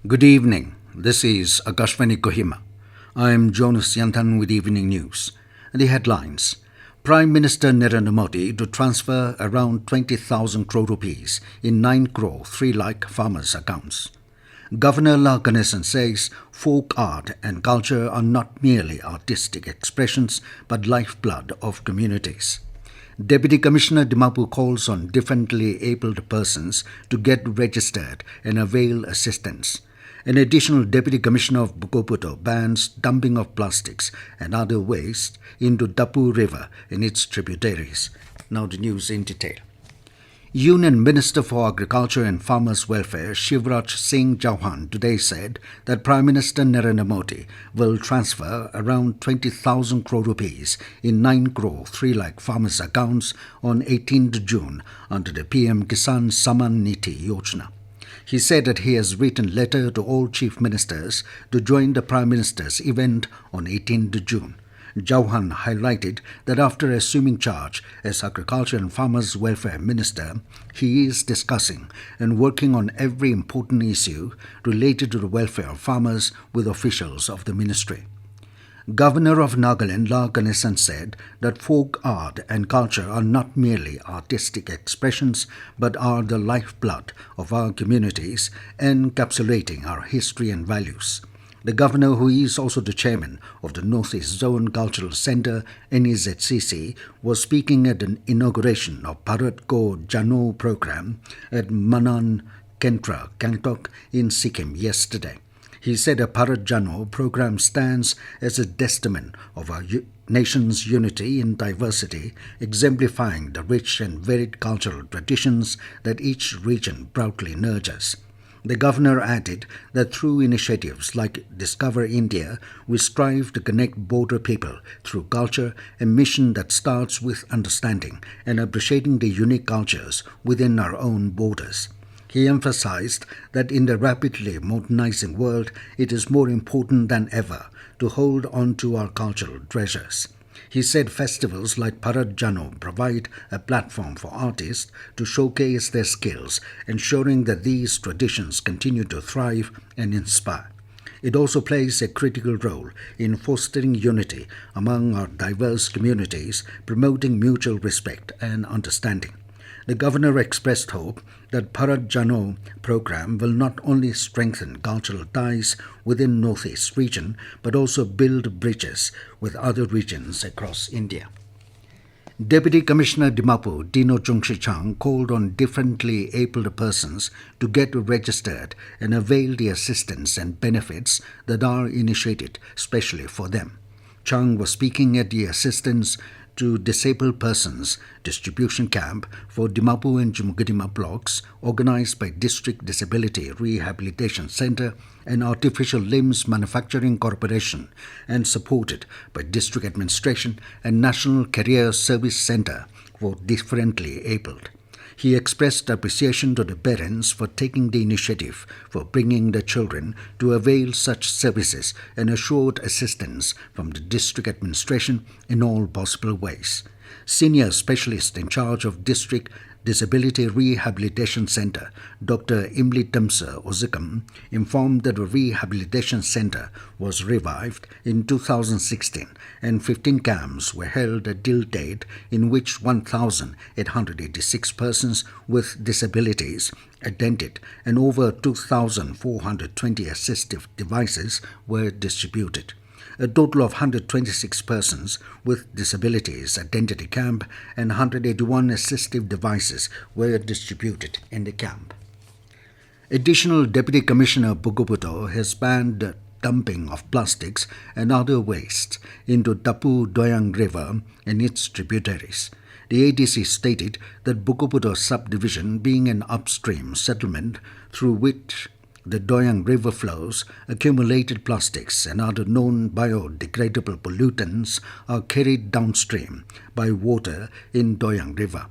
Good evening. This is Akashvani Kohima. I am Jonas Yanthan with Evening News. The headlines. Prime Minister Narendra Modi to transfer around 20,000 crore rupees in 9 crore 3 lakh farmers' accounts. Governor Ganesan says folk art and culture are not merely artistic expressions but lifeblood of communities. Deputy Commissioner of Dimapur calls on differently abled persons to get registered and avail assistance. An additional Deputy Commissioner of Pughoboto bans dumping of plastics and other waste into Tapu River and its tributaries. Now the news in detail. Union Minister for Agriculture and Farmers' Welfare Shivraj Singh Chauhan today said that Prime Minister Narendra Modi will transfer around 20,000 crore rupees in 9 crore 3 lakh farmers' accounts on 18th June under the PM Kisan Samman Nidhi Yojana. He said that he has written a letter to all chief ministers to join the Prime Minister's event on 18th June. Chauhan highlighted that after assuming charge as Agriculture and Farmers' Welfare Minister, he is discussing and working on every important issue related to the welfare of farmers with officials of the ministry. Governor of Nagaland Ganesan said that folk art and culture are not merely artistic expressions but are the lifeblood of our communities, encapsulating our history and values. The governor, who is also the chairman of the Northeast Zone Cultural Centre NEZCC, was speaking at an inauguration of Bharat Ko Jano program at Manan Kentra, Gangtok in Sikkim yesterday. He said a Bharat Jano program stands as a testament of our nation's unity in diversity, exemplifying the rich and varied cultural traditions that each region proudly nurtures. The governor added that through initiatives like Discover India, we strive to connect border people through culture, a mission that starts with understanding and appreciating the unique cultures within our own borders. He emphasized that in the rapidly modernizing world, it is more important than ever to hold on to our cultural treasures. He said festivals like Bharat Jano provide a platform for artists to showcase their skills, ensuring that these traditions continue to thrive and inspire. It also plays a critical role in fostering unity among our diverse communities, promoting mutual respect and understanding. The governor expressed hope that Bharat Jano program will not only strengthen cultural ties within Northeast region but also build bridges with other regions across India. Deputy Commissioner Dimapur Dino Chungshi-Chang called on differently abled persons to get registered and avail the assistance and benefits that are initiated specially for them. Chang was speaking at the Assistance to Disabled Persons distribution camp for Dimapur and Jumgadima blocks organized by District Disability Rehabilitation Center and Artificial Limbs Manufacturing Corporation and supported by District Administration and National Career Service Center for Differently Abled. He expressed appreciation to the parents for taking the initiative for bringing the children to avail such services and assured assistance from the district administration in all possible ways. Senior specialist in charge of District Disability Rehabilitation Center, Dr. Imli Tamsa Ozikam, informed that the rehabilitation center was revived in 2016 and 15 camps were held at till date in which 1,886 persons with disabilities attended and over 2,420 assistive devices were distributed. A total of 126 persons with disabilities attended the camp and 181 assistive devices were distributed in the camp. Additional Deputy Commissioner of Pughoboto has banned dumping of plastics and other wastes into Tapu River and its tributaries. The ADC stated that Pughoboto subdivision, being an upstream settlement through which the Doyang River flows, accumulated plastics and other known biodegradable pollutants are carried downstream by water in Doyang River.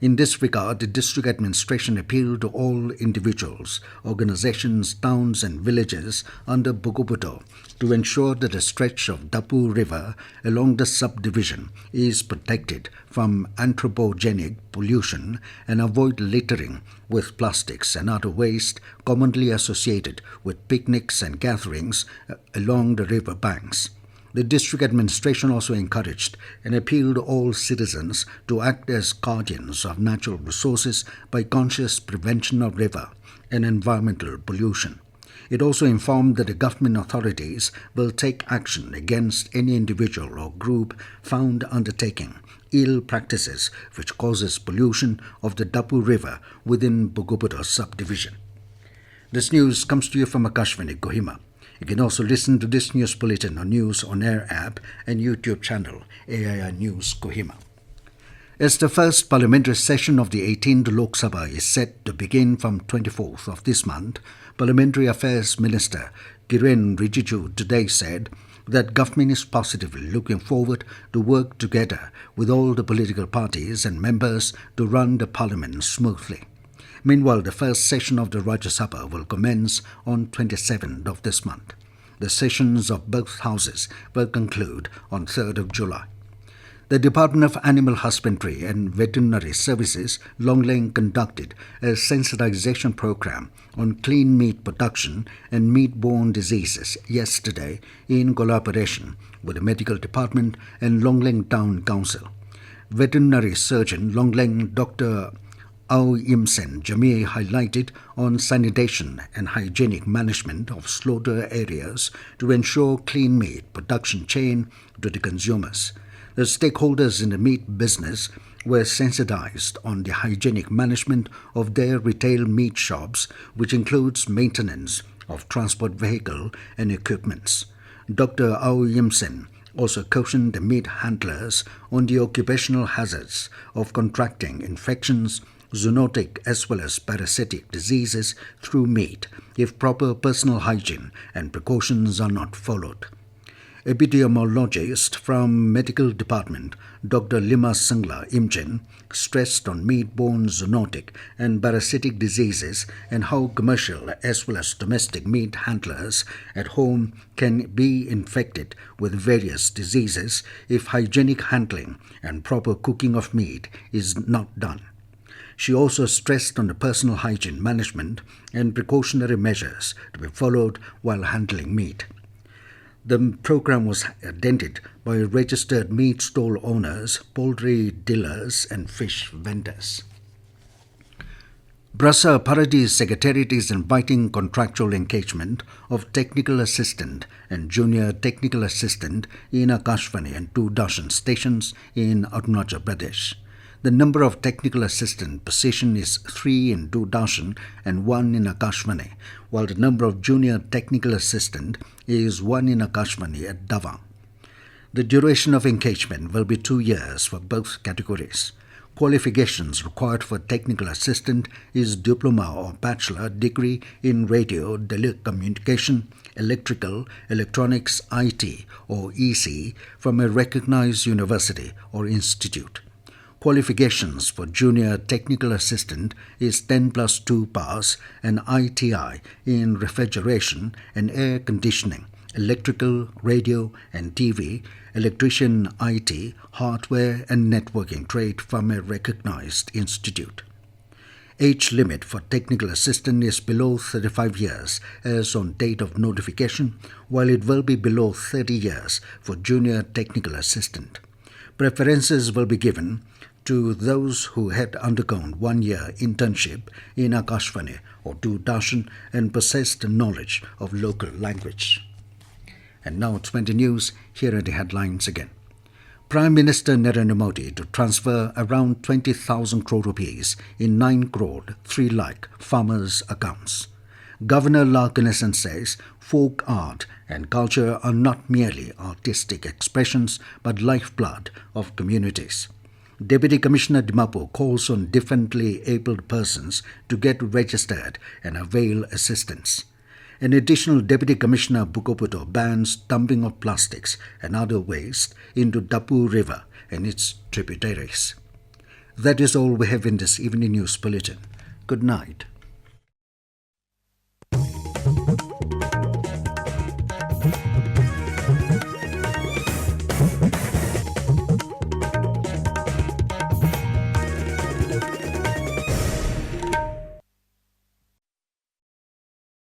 In this regard, the district administration appealed to all individuals, organizations, towns and villages under Pughoboto to ensure that a stretch of Tapu River along the subdivision is protected from anthropogenic pollution and avoid littering with plastics and other waste commonly associated with picnics and gatherings along the river banks. The district administration also encouraged and appealed to all citizens to act as guardians of natural resources by conscious prevention of river and environmental pollution. It also informed that the government authorities will take action against any individual or group found undertaking ill practices which causes pollution of the Tapu River within Pughoboto subdivision. This news comes to you from Akashvani, Kohima. You can also listen to this news bulletin on News On Air app and YouTube channel AIR News Kohima. As the first parliamentary session of the 18th Lok Sabha is set to begin from 24th of this month, Parliamentary Affairs Minister Kiren Rijiju today said that government is positively looking forward to work together with all the political parties and members to run the parliament smoothly. Meanwhile, the first session of the Rajya Sabha will commence on 27th of this month. The sessions of both houses will conclude on 3rd of July. The Department of Animal Husbandry and Veterinary Services, Long Leng, conducted a sensitization program on clean meat production and meat-borne diseases yesterday in collaboration with the Medical Department and Long Leng Town Council. Veterinary Surgeon Long Leng Dr. Au Yimsen Jamie highlighted on sanitation and hygienic management of slaughter areas to ensure clean meat production chain to the consumers. The stakeholders in the meat business were sensitized on the hygienic management of their retail meat shops, which includes maintenance of transport vehicle and equipments. Dr. Au Yimsen also cautioned the meat handlers on the occupational hazards of contracting infections, zoonotic as well as parasitic diseases through meat if proper personal hygiene and precautions are not followed. Epidemiologist from Medical Department Dr. Lima Sangla Imchen stressed on meat-borne zoonotic and parasitic diseases and how commercial as well as domestic meat handlers at home can be infected with various diseases if hygienic handling and proper cooking of meat is not done. She also stressed on the personal hygiene management and precautionary measures to be followed while handling meat. The program was attended by registered meat stall owners, poultry dealers and fish vendors. Brasa Paradis Secretariat is inviting contractual engagement of technical assistant and junior technical assistant in Akashvani and 2 Darshan stations in Arunachal Pradesh. The number of technical assistant position is 3 in Darshan and 1 in Akashvani, while the number of junior technical assistant is 1 in Akashvani at Davang. The duration of engagement will be 2 years for both categories. Qualifications required for technical assistant is diploma or bachelor degree in radio, telecommunication, electrical, electronics, IT or EC from a recognized university or institute. Qualifications for junior technical assistant is 10 plus 2 pass and ITI in refrigeration and air conditioning, electrical, radio and TV, electrician IT, hardware and networking trade from a recognized institute. Age limit for technical assistant is below 35 years as on date of notification, while it will be below 30 years for junior technical assistant. Preferences will be given to those who had undergone 1-year internship in Akashvani or 2 Darshan and possessed knowledge of local language. And now 20 news, here are the headlines again. Prime Minister Narendra Modi to transfer around 20,000 crore rupees in 9 crore 3 lakh farmers' accounts. Governor Ganesan says folk art and culture are not merely artistic expressions but lifeblood of communities. Deputy Commissioner of Dimapur calls on differently abled persons to get registered and avail assistance. An additional Deputy Commissioner of Pughoboto bans dumping of plastics and other waste into Tapu River and its tributaries. That is all we have in this evening news bulletin. Good night.